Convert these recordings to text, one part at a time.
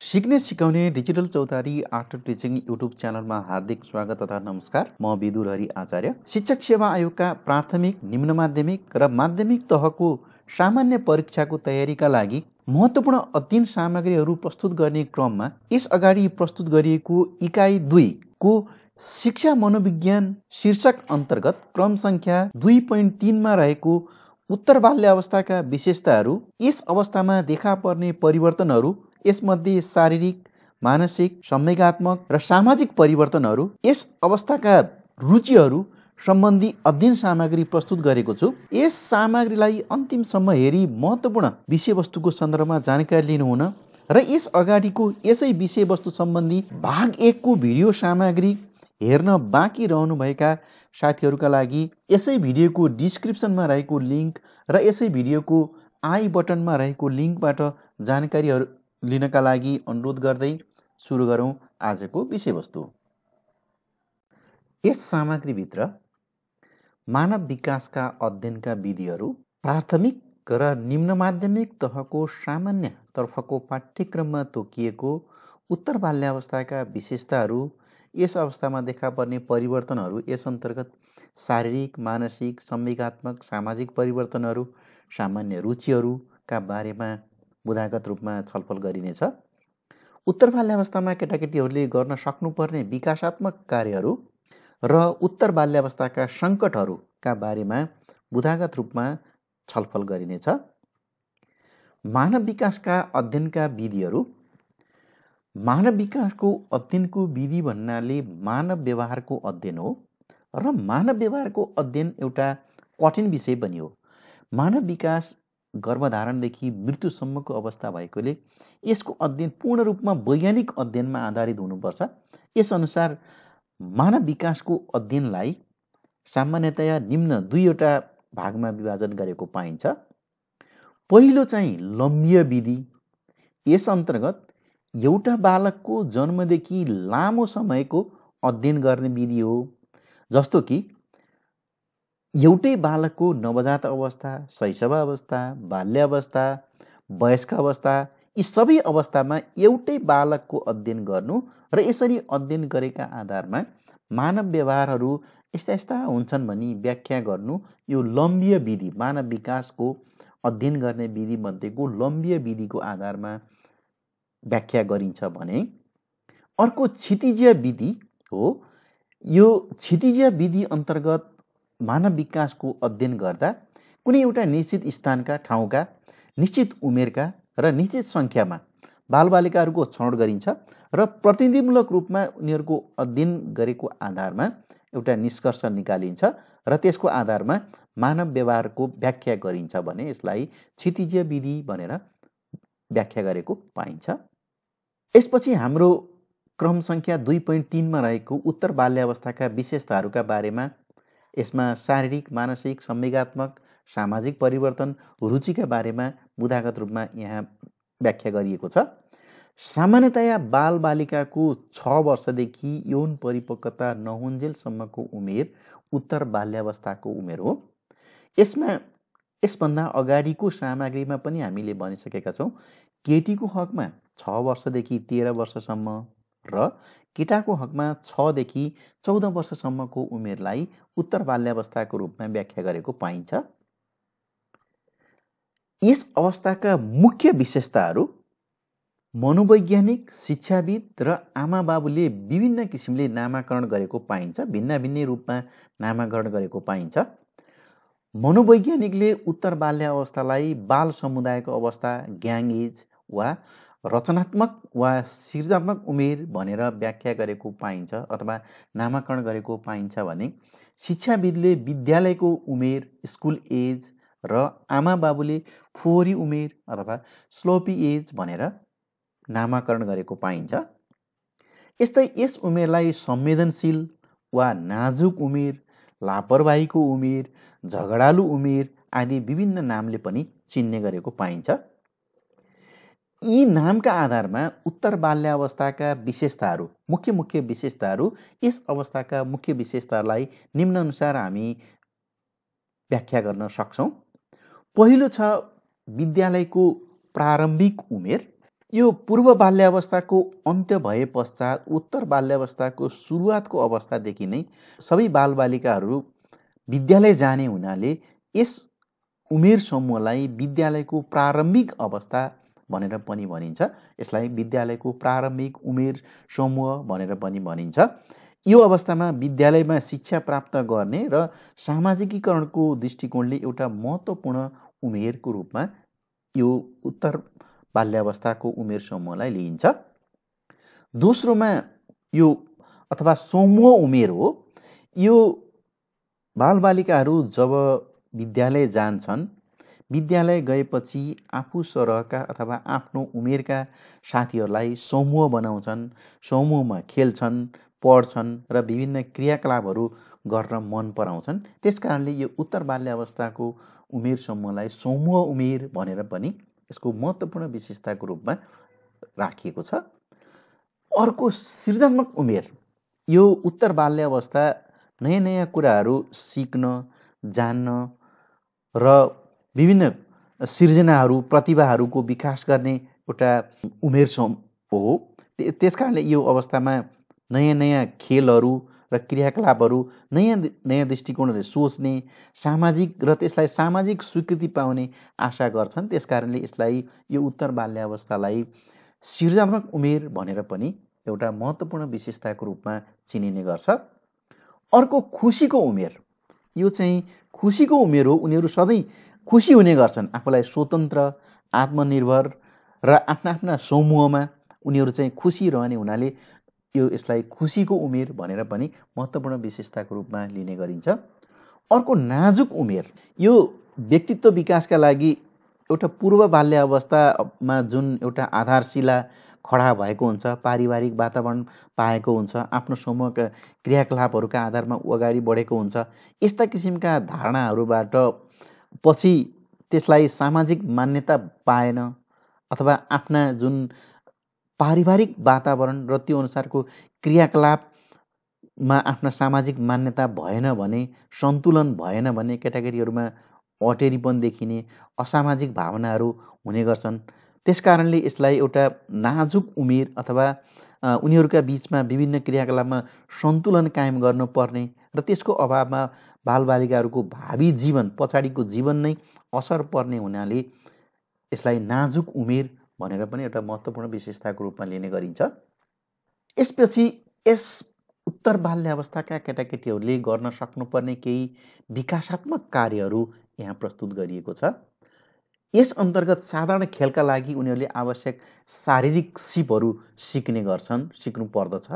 सिक्ने सिकाउने डिजिटल चौतारी आर्ट टिचिङ युट्युब च्यानलमा हार्दिक स्वागत तथा नमस्कार। म विदुर हरि आचार्य। शिक्षक सेवा आयोगका प्राथमिक, निम्न माध्यमिक र माध्यमिक तहको सामान्य परीक्षाको तयारीका लागि महत्त्वपूर्ण अध्ययन सामग्रीहरू प्रस्तुत गर्ने क्रममा यस अगाडि प्रस्तुत गरिएको इकाइ 2 को शिक्षा मनोविज्ञान शीर्षक अन्तर्गत क्रम सङ्ख्या 2.3 मा रहेको उत्तर बाल्यावस्थाका विशेषताहरू, यस अवस्थामा देखा पर्ने परिवर्तनहरू, यसमध्ये शारीरिक, मानसिक, संवेगात्मक र सामाजिक परिवर्तनहरू, यस अवस्थाका रुचिहरू सम्बन्धी अध्ययन सामग्री प्रस्तुत गरेको छु। यस सामग्रीलाई अन्तिमसम्म हेरी महत्त्वपूर्ण विषयवस्तुको सन्दर्भमा जानकारी लिनुहुन र यस अगाडिको यसै विषयवस्तु सम्बन्धी भाग 1 को भिडियो सामग्री हेर्न बाँकी रहनुभएका साथीहरूका लागि यसै भिडियोको डिस्क्रिप्सनमा रहेको लिङ्क र यसै भिडियोको आई बटनमा रहेको लिङ्कबाट जानकारीहरू लिनका लागि अनुरोध गर्दै सुरु गरौँ आजको विषयवस्तु। यस सामग्रीभित्र मानव विकासका अध्ययनका विधिहरू, प्राथमिक र निम्न माध्यमिक तहको सामान्य तर्फको पाठ्यक्रममा तोकिएको उत्तर बाल्यावस्थाका विशेषताहरू, यस अवस्थामा देखा पर्ने परिवर्तनहरू, यस अन्तर्गत शारीरिक, मानसिक, संवेगात्मक, सामाजिक परिवर्तनहरू, सामान्य रुचिहरूका बारेमा बुदागत रूपमा छलफल गरिनेछ। उत्तर बाल्यावस्थामा केटाकेटीहरूले गर्न सक्नुपर्ने विकासात्मक कार्यहरू र उत्तर बाल्यावस्थाका सङ्कटहरूका बारेमा बुदागत रूपमा छलफल गरिनेछ। मानव विकासका अध्ययनका विधिहरू। मानव विकासको अध्ययनको विधि भन्नाले मानव व्यवहारको अध्ययन हो र मानव व्यवहारको अध्ययन एउटा कठिन विषय पनि हो। मानव विकास गर्भधारणदेखि मृत्युसम्मको अवस्था भएकोले यसको अध्ययन पूर्ण रूपमा वैज्ञानिक अध्ययनमा आधारित हुनुपर्छ। यसअनुसार मानव विकासको अध्ययनलाई सामान्यतया निम्न 2वटा भागमा विभाजन गरेको पाइन्छ। पहिलो चाहिँ लम्बीय विधि। यस अन्तर्गत एउटा बालकको जन्मदेखि लामो समयको अध्ययन गर्ने विधि हो। जस्तो कि एउटै बालकको नवजात अवस्था, शैशव अवस्था, बाल्यावस्था, वयस्क अवस्था, यी सबै अवस्थामा एउटै बालकको अध्ययन गर्नु र यसरी अध्ययन गरेका आधारमा मानव व्यवहारहरू यस्ता यस्ता हुन्छन् भनी व्याख्या गर्नु, यो लम्बीय विधि, मानव विकासको अध्ययन गर्ने विधि मध्येको लम्बीय विधिको आधारमा व्याख्या गरिन्छ भने अर्को क्षितिजीय विधि हो। यो क्षितिजीय विधि अन्तर्गत मानव विकासको अध्ययन गर्दा कुनै एउटा निश्चित स्थानका, ठाउँका, निश्चित उमेरका र निश्चित सङ्ख्यामा बालबालिकाहरूको छनौट गरिन्छ र प्रतिनिधिमूलक रूपमा उनीहरूको अध्ययन गरेको आधारमा एउटा निष्कर्ष निकालिन्छ र त्यसको आधारमा मानव व्यवहारको व्याख्या गरिन्छ भने यसलाई क्षितिजीय विधि भनेर व्याख्या गरेको पाइन्छ। यसपछि हाम्रो क्रम सङ्ख्या 2.3 मा रहेको उत्तर बाल्यावस्थाका विशेषताहरूका बारेमा, यसमा शारीरिक, मानसिक, संवेगात्मक, सामाजिक परिवर्तन, रुचिका बारेमा बुदागत रूपमा यहाँ व्याख्या गरिएको छ। सामान्यतया बालबालिकाको 6 वर्षदेखि यौन परिपक्वता नहुन्जेलसम्मको उमेर उत्तर बाल्यावस्थाको उमेर हो। यसभन्दा अगाडिको सामग्रीमा पनि हामीले भनिसकेका छौँ, केटीको हकमा 6 वर्षदेखि 13 वर्षसम्म र केटाको हकमा 6 देखि 14 वर्षसम्मको उमेरलाई उत्तर बाल्यावस्थाको रूपमा व्याख्या गरेको पाइन्छ। यस अवस्थाका मुख्य विशेषताहरू मनोवैज्ञानिक, शिक्षाविद र आमाबाबुले विभिन्न किसिमले नामाकरण गरेको पाइन्छ, भिन्न भिन्न रूपमा नामाकरण गरेको पाइन्छ। मनोवैज्ञानिकले उत्तर बाल्यावस्थालाई बाल समुदायको अवस्था, ग्याङ एज वा रचनात्मक वा सृजनात्मक उमेर भनेर व्याख्या गरेको पाइन्छ अथवा नामाकरण गरेको पाइन्छ भने शिक्षाविदले विद्यालयको उमेर, स्कुल एज र आमाबाबुले फोहोरी उमेर अथवा स्लोपी एज भनेर नामाकरण गरेको पाइन्छ। यस्तै यस उमेरलाई संवेदनशील वा नाजुक उमेर, लापरवाहीको उमेर, झगडालु उमेर आदि विभिन्न नामले पनि चिन्ने गरेको पाइन्छ। यी नामका आधारमा उत्तर बाल्यावस्थाका विशेषताहरू, मुख्य विशेषताहरू, यस अवस्थाका मुख्य विशेषताहरूलाई निम्नानुसार हामी व्याख्या गर्न सक्छौँ। पहिलो छ विद्यालयको प्रारम्भिक उमेर। यो पूर्व बाल्यावस्थाको अन्त्य भए पश्चात उत्तर बाल्यावस्थाको सुरुवातको अवस्थादेखि नै सबै बालबालिकाहरू विद्यालय जाने हुनाले यस उमेर समूहलाई विद्यालयको प्रारम्भिक अवस्था भनेर पनि भनिन्छ। यसलाई विद्यालयको प्रारम्भिक उमेर समूह भनेर पनि भनिन्छ। यो अवस्थामा विद्यालयमा शिक्षा प्राप्त गर्ने र सामाजिकीकरणको दृष्टिकोणले एउटा महत्त्वपूर्ण उमेरको रूपमा यो उत्तर बाल्यावस्थाको उमेर समूहलाई लिइन्छ। दोस्रोमा यो अथवा समूह उमेर हो। यो बालबालिकाहरू जब विद्यालय जान्छन्, विद्यालय गएपछि आफू सरहका अथवा आफ्नो उमेरका साथीहरूलाई समूह बनाउँछन्, समूहमा खेल्छन्, पढ्छन् र विभिन्न क्रियाकलापहरू गर्न मन पराउँछन्। त्यसकारणले यो उत्तर बाल्यावस्थाको उमेर समूहलाई समूह उमेर भनेर पनि यसको महत्त्वपूर्ण विशेषताको रूपमा राखिएको छ। अर्को सृजनात्मक उमेर। यो उत्तर बाल्यावस्था नयाँ नयाँ कुराहरू सिक्न, जान्न र विभिन्न सृजनाहरू, प्रतिभाहरूको विकास गर्ने एउटा उमेर समूह हो। त्यसकारणले यो अवस्थामा नयाँ नयाँ खेलहरू र क्रियाकलापहरू, नयाँ नयाँ दृष्टिकोणले सोच्ने, सामाजिक र त्यसलाई सामाजिक स्वीकृति पाउने आशा गर्छन्। त्यसकारणले यसलाई यो उत्तर बाल्यावस्थालाई सृजनात्मक उमेर भनेर पनि एउटा महत्त्वपूर्ण विशेषताको रूपमा चिनिने गर्छ। अर्को खुसीको उमेर। यो चाहिँ खुसीको उमेर हो। उनीहरू सधैँ खुसी हुने गर्छन्। आफूलाई स्वतन्त्र, आत्मनिर्भर र आफ्ना आफ्ना समूहमा उनीहरू चाहिँ खुसी रहने हुनाले यसलाई खुसीको उमेर भनेर पनि महत्त्वपूर्ण विशेषताको रूपमा लिने गरिन्छ। अर्को नाजुक उमेर। यो व्यक्तित्व विकासका लागि एउटा पूर्व बाल्यावस्थामा जुन एउटा आधारशिला खडा भएको हुन्छ, पारिवारिक वातावरण पाएको हुन्छ, आफ्नो समूहका क्रियाकलापहरूका आधारमा अगाडि बढेको हुन्छ, यस्ता किसिमका धारणाहरूबाट पछि त्यसलाई सामाजिक मान्यता पाएन अथवा आफ्ना जुन पारिवारिक वातावरण र त्यो अनुसारको क्रियाकलापमा आफ्ना सामाजिक मान्यता भएन भने, सन्तुलन भएन भने केटाकेटीहरूमा अटेरीपन देखिने, असामाजिक भावनाहरू हुने गर्छन्। त्यसकारणले यसलाई एउटा नाजुक उमेर अथवा उनीहरूका बिचमा विभिन्न क्रियाकलापमा सन्तुलन कायम गर्नुपर्ने र त्यसको अभावमा बालबालिकाहरूको भावी जीवन, पछाडिको जीवन नै असर पर्ने हुनाले यसलाई नाजुक उमेर भनेर पनि एउटा महत्त्वपूर्ण विशेषताको रूपमा लिने गरिन्छ। यसपछि यस उत्तर बाल्यावस्थाका केटाकेटीहरूले गर्न सक्नुपर्ने केही विकासात्मक कार्यहरू यहाँ प्रस्तुत गरिएको छ। यस अन्तर्गत साधारण खेलका लागि उनीहरूले आवश्यक शारीरिक सिपहरू सिक्नु पर्दछ।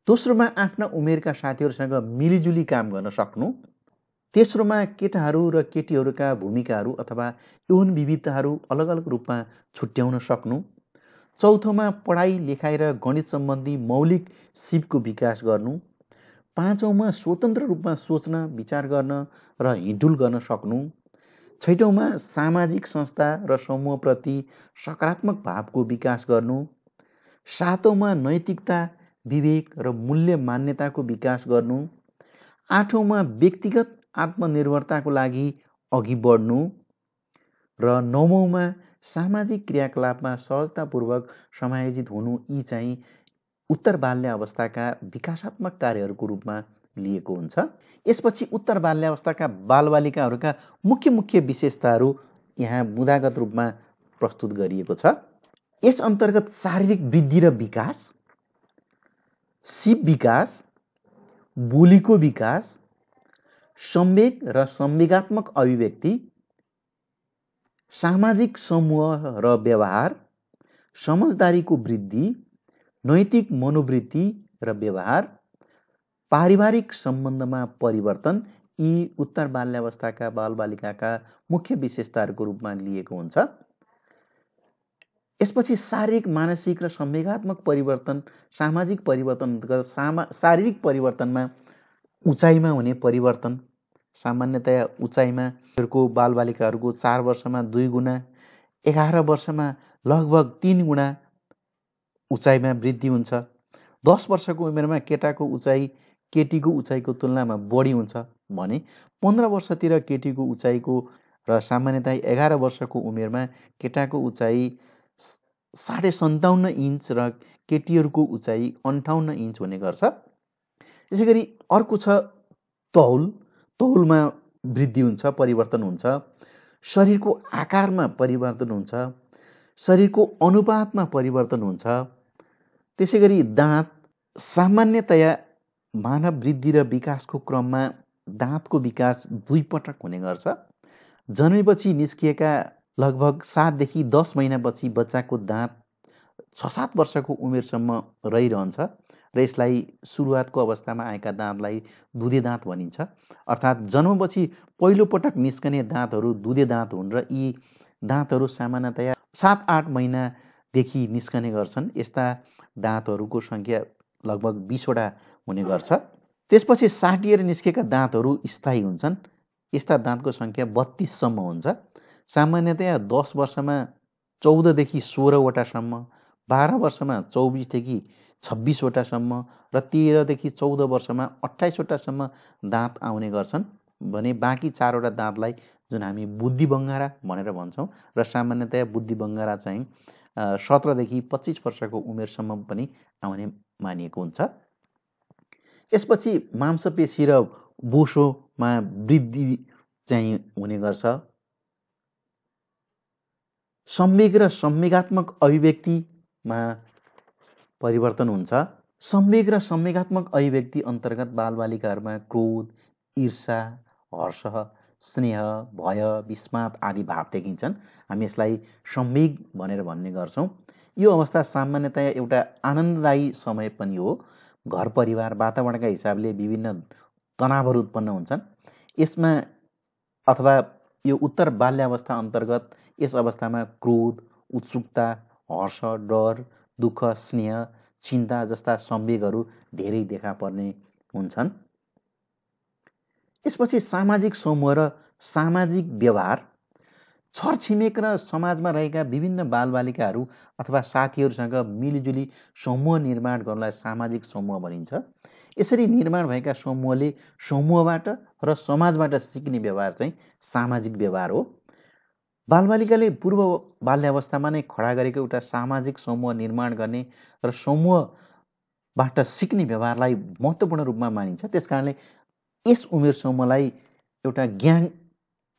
दोस्रोमा आफ्ना उमेरका साथीहरूसँग मिलिजुली काम गर्न सक्नु। तेस्रोमा केटाहरू र केटीहरूका भूमिकाहरू अथवा यौन विविधताहरू अलग अलग रूपमा छुट्याउन सक्नु। चौथोमा पढाइ, लेखाइ र गणित सम्बन्धी मौलिक सिपको विकास गर्नु। पाँचौँमा स्वतन्त्र रूपमा सोच्न, विचार गर्न र हिँडुल गर्न सक्नु। छैटौँमा सामाजिक संस्था र समूहप्रति सकारात्मक भावको विकास गर्नु। सातौँमा नैतिकता, विवेक र मूल्य मान्यताको विकास गर्नु। आठौँमा व्यक्तिगत आत्मनिर्भरताको लागि अघि बढ्नु र नवौँमा सामाजिक क्रियाकलापमा सहजतापूर्वक समायोजित हुनु। यी चाहिँ उत्तर बाल्य अवस्थाका विकासात्मक कार्यहरूको रूपमा लिएको हुन्छ। यसपछि उत्तर बाल्यावस्थाका बालबालिकाहरूका मुख्य मुख्य विशेषताहरू यहाँ मुद्दागत रूपमा प्रस्तुत गरिएको छ। यस अन्तर्गत शारीरिक वृद्धि र विकास, सिप विकास, बोलीको विकास, संवेग र संवेगात्मक अभिव्यक्ति, सामाजिक समूह र व्यवहार, समझदारीको वृद्धि, नैतिक मनोवृत्ति र व्यवहार, पारिवारिक सम्बन्धमा परिवर्तन, यी उत्तर बाल्यावस्थाका बालबालिकाका मुख्य विशेषताहरूको रूपमा लिएको हुन्छ। यसपछि शारीरिक, मानसिक र संवेगात्मक परिवर्तन, सामाजिक परिवर्तन, शारीरिक परिवर्तनमा उचाइमा हुने परिवर्तन, सामान्यतया उचाइमा बालबालिकाहरूको 4 वर्षमा 2 गुणा, 11 वर्षमा लगभग 3 गुणा उचाइमा वृद्धि हुन्छ। 10 वर्षको उमेरमा केटीको उचाइको तुलनामा बढी हुन्छ भने 15 वर्षतिर केटीको उचाइको र सामान्यतया 11 वर्षको उमेरमा केटाको उचाइ 57.5 इन्च र केटीहरूको उचाइ 58 इन्च हुने गर्छ। यसै गरी अर्को छ तौलमा वृद्धि हुन्छ, परिवर्तन हुन्छ, शरीरको आकारमा परिवर्तन हुन्छ, शरीरको अनुपातमा परिवर्तन हुन्छ। त्यसै गरी दाँत, सामान्यतया मानव वृद्धि र विकासको क्रममा दाँतको विकास 2 पटक हुने गर्छ। जन्मेपछि निस्किएका लगभग 7 देखि 10 महिनापछि बच्चाको दाँत 6-7 वर्षको उमेरसम्म रहिरहन्छ र यसलाई सुरुवातको अवस्थामा आएका दाँतलाई दुधे दाँत भनिन्छ। अर्थात् जन्मपछि पहिलो पटक निस्कने दाँतहरू दुधे दाँत हुन् र यी दाँतहरू सामान्यतया 7-8 महिनादेखि निस्कने गर्छन्। यस्ता दाँतहरूको सङ्ख्या लगभग 20 वटा हुने गर्छ। त्यसपछि साटिएर निस्केका दाँतहरू स्थायी हुन्छन्। यस्ता दाँतको सङ्ख्या 32 सम्म हुन्छ। सामान्यतया 10 वर्षमा 14 देखि 16 वटासम्म, 12 वर्षमा 24 देखि 26 वटासम्म र 13 देखि 14 वर्षमा 28 वटासम्म दाँत आउने गर्छन् भने बाँकी 4 वटा दाँतलाई जुन हामी बुद्धि बङ्गारा भनेर भन्छौँ र सामान्यतया बुद्धि बङ्गारा चाहिँ 17 देखि 25 वर्षको उमेरसम्म पनि आउने मानिएको हुन्छ। यसपछि मांसपेशी र बोसोमा वृद्धि चाहिँ हुने गर्छ। संवेग र संवेगात्मक अभिव्यक्तिमा परिवर्तन हुन्छ। संवेग र संवेगात्मक अभिव्यक्ति अन्तर्गत बालबालिकाहरूमा क्रोध, ईर्षा, हर्ष, स्नेह, भय, विस्मात आदि भाव देखिन्छन्। हामी यसलाई संवेग भनेर भन्ने गर्छौँ। यो अवस्था सामान्यतया एउटा आनन्ददायी समय पनि हो। घर परिवार वातावरणका हिसाबले विभिन्न तनावहरू उत्पन्न हुन्छन्। यसमा अथवा यो उत्तर बाल्यावस्था अन्तर्गत यस अवस्थामा क्रोध, उत्सुकता, हर्ष, डर, दुःख, स्नेह, चिन्ता जस्ता संवेगहरू धेरै देखा पर्ने हुन्छन्। यसपछि सामाजिक समूह र सामाजिक व्यवहार। छरछिमेक र समाजमा रहेका विभिन्न बालबालिकाहरू अथवा साथीहरूसँग मिलिजुली समूह निर्माण गर्नलाई सामाजिक समूह भनिन्छ। यसरी निर्माण भएका समूहले समूहबाट र समाजबाट सिक्ने व्यवहार चाहिँ सामाजिक व्यवहार हो। बालबालिकाले पूर्व बाल्यावस्थामा नै खडा गरेको एउटा सामाजिक समूह निर्माण गर्ने र समूहबाट सिक्ने व्यवहारलाई महत्त्वपूर्ण रूपमा मानिन्छ। त्यसकारणले यस उमेर समूहलाई एउटा ग्याङ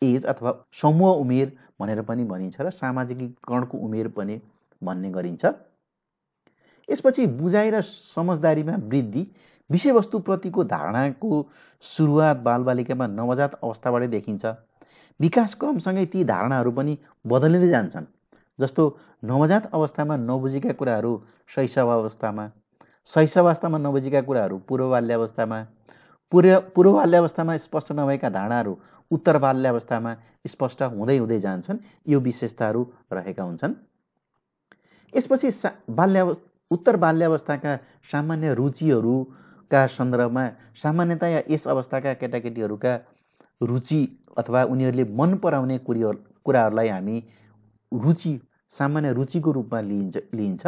एज अथवा समूह उमेर भनेर पनि भनिन्छ र सामाजिकीकरणको उमेर पनि भन्ने गरिन्छ। यसपछि बुझाइ र समझदारीमा वृद्धि। विषयवस्तुप्रतिको धारणाको सुरुवात बालबालिकामा नवजात अवस्थाबाटै देखिन्छ। विकास क्रमसँगै ती धारणाहरू पनि बदलिँदै जान्छन्। जस्तो नवजात अवस्थामा नबुझेका कुराहरू शैशव अवस्थामा, शैशव अवस्थामा नबुझेका कुराहरू पूर्व बाल्यावस्थामा, पूर्व बाल्यावस्थामा स्पष्ट नभएका धारणाहरू उत्तर बाल्यावस्थामा स्पष्ट हुँदै हुँदै जान्छन्। यो विशेषताहरू रहेका हुन्छन्। यसपछि उत्तर बाल्यावस्थाका सामान्य रुचिहरूका सन्दर्भमा सामान्यतया यस अवस्थाका केटाकेटीहरूका रुचि अथवा उनीहरूले मन पराउने कुराहरूलाई हामी सामान्य रुचिको रूपमा लिइन्छ।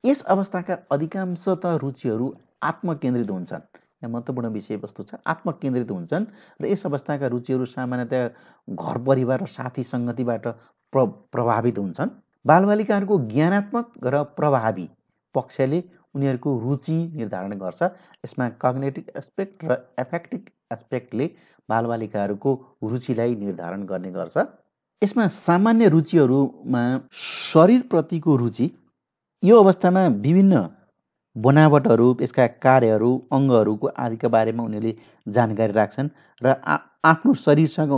यस अवस्थाका अधिकांशतः रुचिहरू आत्मकेन्द्रित हुन्छन्। यहाँ महत्त्वपूर्ण विषयवस्तु छ, आत्मकेन्द्रित हुन्छन् र यस अवस्थाका रुचिहरू सामान्यतया घर परिवार र साथी सङ्गतिबाट प्रभावित हुन्छन्। बालबालिकाहरूको ज्ञानात्मक र प्रभावी पक्षले उनीहरूको रुचि निर्धारण गर्छ। यसमा कग्नेटिभ एस्पेक्ट र एफेक्टिभ एस्पेक्टले बालबालिकाहरूको रुचिलाई निर्धारण गर्ने गर्छ। यसमा सामान्य रुचिहरूमा शरीरप्रतिको रुचि। यो अवस्थामा विभिन्न बनावटहरू, यसका कार्यहरू, अङ्गहरूको आदिका बारेमा उनीहरूले जानकारी राख्छन् र आफ्नो शरीरसँग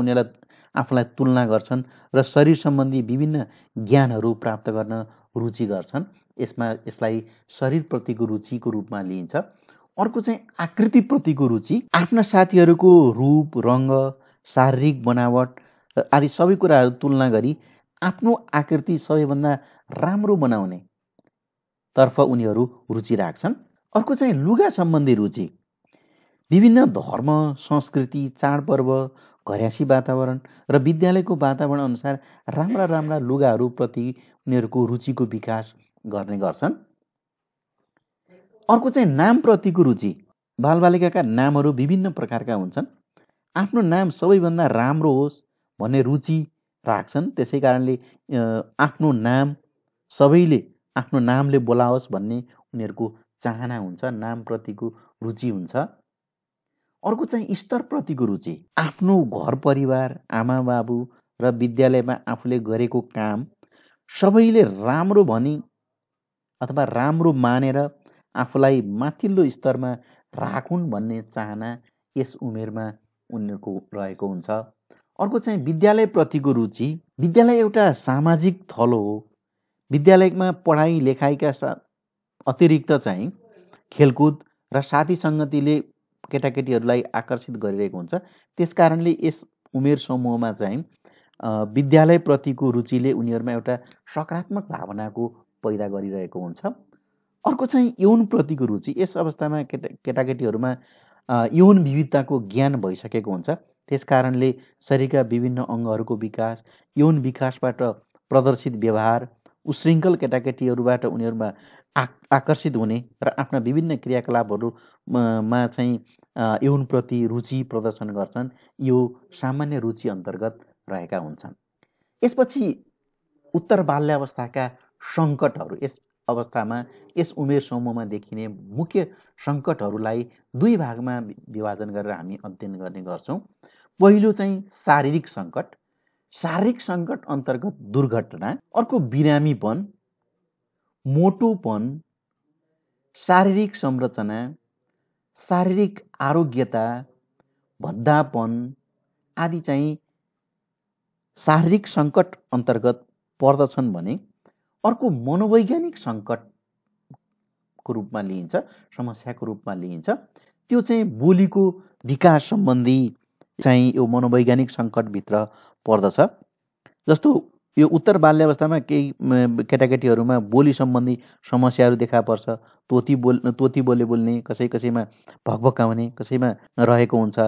आफूलाई तुलना गर्छन् र शरीर सम्बन्धी विभिन्न ज्ञानहरू प्राप्त गर्न रुचि गर्छन्। यसलाई शरीरप्रतिको रुचिको रूपमा लिइन्छ। अर्को चाहिँ आकृतिप्रतिको रुचि। आफ्ना साथीहरूको रूप, रङ्ग, शारीरिक बनावट आदि सबै कुराहरू तुलना गरी आफ्नो आकृति सबैभन्दा राम्रो बनाउने तर्फ उनीहरू रुचि राख्छन्। अर्को चाहिँ लुगा सम्बन्धी रुचि। विभिन्न धर्म, संस्कृति, चाडपर्व, घर्यासी वातावरण र विद्यालयको वातावरण अनुसार राम्रा लुगाहरूप्रति उनीहरूको रुचिको विकास गर्ने गर्छन्। अर्को चाहिँ नामप्रतिको रुचि। बालबालिकाका नामहरू विभिन्न प्रकारका हुन्छन्। आफ्नो नाम सबैभन्दा राम्रो होस् भन्ने रुचि राख्छन्। त्यसै कारणले आफ्नो नाम सबैले आफ्नो नामले बोलाओस् भन्ने उनीहरूको चाहना हुन्छ, नामप्रतिको रुचि हुन्छ। अर्को चाहिँ स्तरप्रतिको रुचि। आफ्नो घर परिवार, आमा बाबु र विद्यालयमा आफूले गरेको काम सबैले राम्रो भनी अथवा राम्रो मानेर आफूलाई माथिल्लो स्तरमा राखुन् भन्ने चाहना यस उमेरमा उनीहरूको रहेको हुन्छ। अर्को चाहिँ विद्यालयप्रतिको रुचि। विद्यालय एउटा सामाजिक थलो हो। विद्यालयमा पढाइ लेखाइका अतिरिक्त चाहिँ खेलकुद र साथी सङ्गतिले केटाकेटीहरूलाई आकर्षित गरिरहेको हुन्छ। त्यस कारणले यस उमेर समूहमा चाहिँ विद्यालयप्रतिको रुचिले उनीहरूमा एउटा सकारात्मक भावनाको पैदा गरिरहेको हुन्छ। अर्को चाहिँ यौनप्रतिको रुचि। यस अवस्थामा केटाकेटीहरूमा यौन विविधताको ज्ञान भइसकेको हुन्छ। त्यस कारणले शरीरका विभिन्न अङ्गहरूको विकास, यौन विकासबाट प्रदर्शित व्यवहार, उशृङ्खल केटाकेटीहरूबाट उनीहरूमा आकर्षित हुने र आफ्ना विभिन्न क्रियाकलापहरूमा चाहिँ यौनप्रति रुचि प्रदर्शन गर्छन्। यो सामान्य रुचि अन्तर्गत रहेका हुन्छन्। यसपछि उत्तर बाल्यावस्थाका सङ्कटहरू। यस अवस्थामा यस उमेर समूहमा देखिने मुख्य सङ्कटहरूलाई दुई भागमा विभाजन गरेर हामी अध्ययन गर्ने गर्छौँ। पहिलो चाहिँ शारीरिक सङ्कट। शारीरिक सङ्कट अन्तर्गत दुर्घटना, अर्को बिरामीपन, मोटोपन, शारीरिक संरचना, शारीरिक आरोग्यता, भद्दापन आदि चाहिँ शारीरिक सङ्कट अन्तर्गत पर्दछन् भने अर्को मनोवैज्ञानिक सङ्कटको रूपमा लिइन्छ, समस्याको रूपमा लिइन्छ। त्यो चाहिँ बोलीको विकास सम्बन्धी चाहिँ यो मनोवैज्ञानिक सङ्कटभित्र पर्दछ। जस्तो यो उत्तर बाल्यावस्थामा केही केटाकेटीहरूमा बोली सम्बन्धी समस्याहरू देखा पर्छ। तोती बोली बोल्ने, कसैमा भकभकाउने, कसैमा रहेको हुन्छ।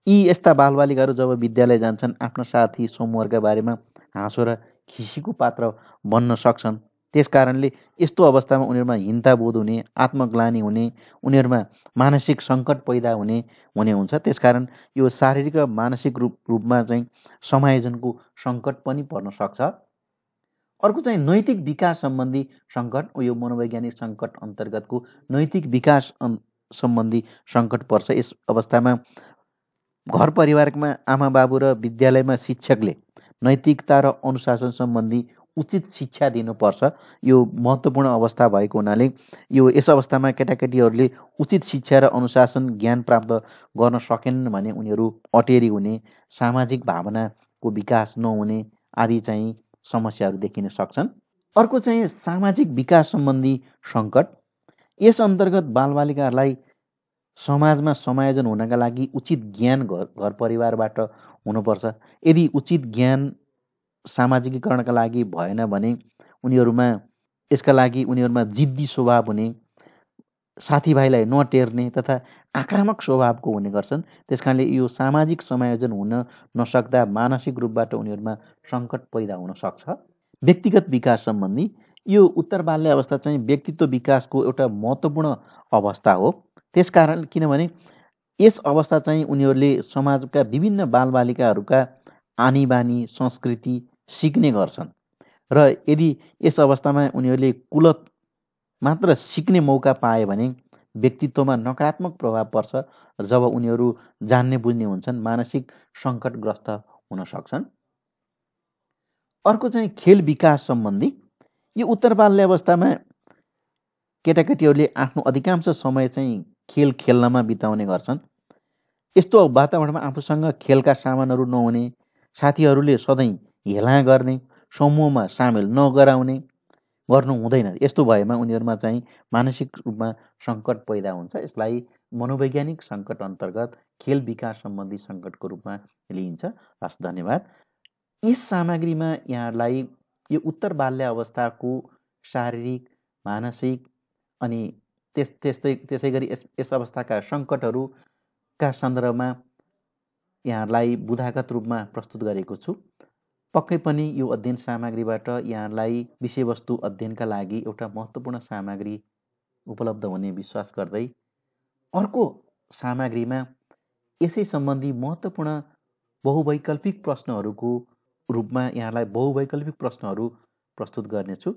यी यस्ता बालबालिकाहरू जब विद्यालय जान्छन् आफ्ना साथी समूहका बारेमा हाँसो र खिसीको पात्र बन्न सक्छन्। त्यस कारणले यस्तो अवस्थामा उनीहरूमा हीनताबोध हुने, आत्मग्लानि हुने, उनीहरूमा मानसिक सङ्कट पैदा हुने हुन्छ। त्यसकारण यो शारीरिक र मानसिक रूपमा चाहिँ समायोजनको सङ्कट पनि पर्न सक्छ। अर्को चाहिँ नैतिक विकास सम्बन्धी सङ्कट। यो मनोवैज्ञानिक सङ्कट अन्तर्गतको नैतिक विकास सम्बन्धी सङ्कट पर्छ। यस अवस्थामा घर परिवारमा आमा बाबु र विद्यालयमा शिक्षकले नैतिकता र अनुशासन सम्बन्धी उचित शिक्षा दिनुपर्छ। यो महत्त्वपूर्ण अवस्था भएको हुनाले यस अवस्थामा केटाकेटीहरूले उचित शिक्षा र अनुशासन ज्ञान प्राप्त गर्न सकेनन् भने उनीहरू अटेरी हुने, सामाजिक भावनाको विकास नहुने आदि चाहिँ समस्याहरू देखिन सक्छन्। अर्को चाहिँ सामाजिक विकास सम्बन्धी सङ्कट। यस अन्तर्गत बालबालिकाहरूलाई समाजमा समायोजन हुनका लागि उचित ज्ञान घर परिवारबाट हुनुपर्छ। यदि उचित ज्ञान सामाजिकीकरणका लागि भएन भने यसका लागि उनीहरूमा जिद्दी स्वभाव हुने, साथीभाइलाई नटेर्ने तथा आक्रामक स्वभावको हुने गर्छन्। त्यसकारणले यो सामाजिक समायोजन हुन नसक्दा मानसिक रूपबाट उनीहरूमा सङ्कट पैदा हुन सक्छ। व्यक्तिगत विकास सम्बन्धी। यो उत्तर बाल्य अवस्था चाहिँ व्यक्तित्व विकासको एउटा महत्त्वपूर्ण अवस्था हो। त्यसकारण किनभने यस अवस्था चाहिँ उनीहरूले समाजका विभिन्न बालबालिकाहरूका आनी बानी, संस्कृति सिक्ने गर्छन् र यदि यस अवस्थामा उनीहरूले कुलत मात्र सिक्ने मौका पाए भने व्यक्तित्वमा नकारात्मक प्रभाव पर्छ। जब उनीहरू जान्ने बुझ्ने हुन्छन् मानसिक सङ्कटग्रस्त हुन सक्छन्। अर्को चाहिँ खेल विकास सम्बन्धी। यो उत्तर बाल्य अवस्थामा केटाकेटीहरूले आफ्नो अधिकांश समय चाहिँ खेल खेल्नमा बिताउने गर्छन्। यस्तो वातावरणमा आफूसँग खेलका सामानहरू नहुने, साथीहरूले सधैँ हेला गर्ने, समूहमा सामेल नगराउने गर्नु हुँदैन। यस्तो भएमा उनीहरूमा चाहिँ मानसिक रूपमा सङ्कट पैदा हुन्छ। यसलाई मनोवैज्ञानिक सङ्कट अन्तर्गत खेल विकास सम्बन्धी सङ्कटको रूपमा लिइन्छ। हस्, धन्यवाद। यस सामग्रीमा यहाँलाई यो उत्तर बाल्य अवस्थाको शारीरिक, मानसिक अनि त्यसै गरी यस अवस्थाका सङ्कटहरूका सन्दर्भमा यहाँलाई बुझागत रूपमा प्रस्तुत गरेको छु। पक्कै पनि यो अध्ययन सामग्रीबाट यहाँलाई विषयवस्तु अध्ययनका लागि एउटा महत्त्वपूर्ण सामग्री उपलब्ध हुने विश्वास गर्दै अर्को सामग्रीमा यसै सम्बन्धी महत्त्वपूर्ण बहुवैकल्पिक प्रश्नहरूको रूपमा यहाँलाई बहुवैकल्पिक प्रश्नहरू प्रस्तुत गर्नेछु।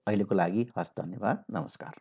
अहिलेको लागि हस्, धन्यवाद, नमस्कार।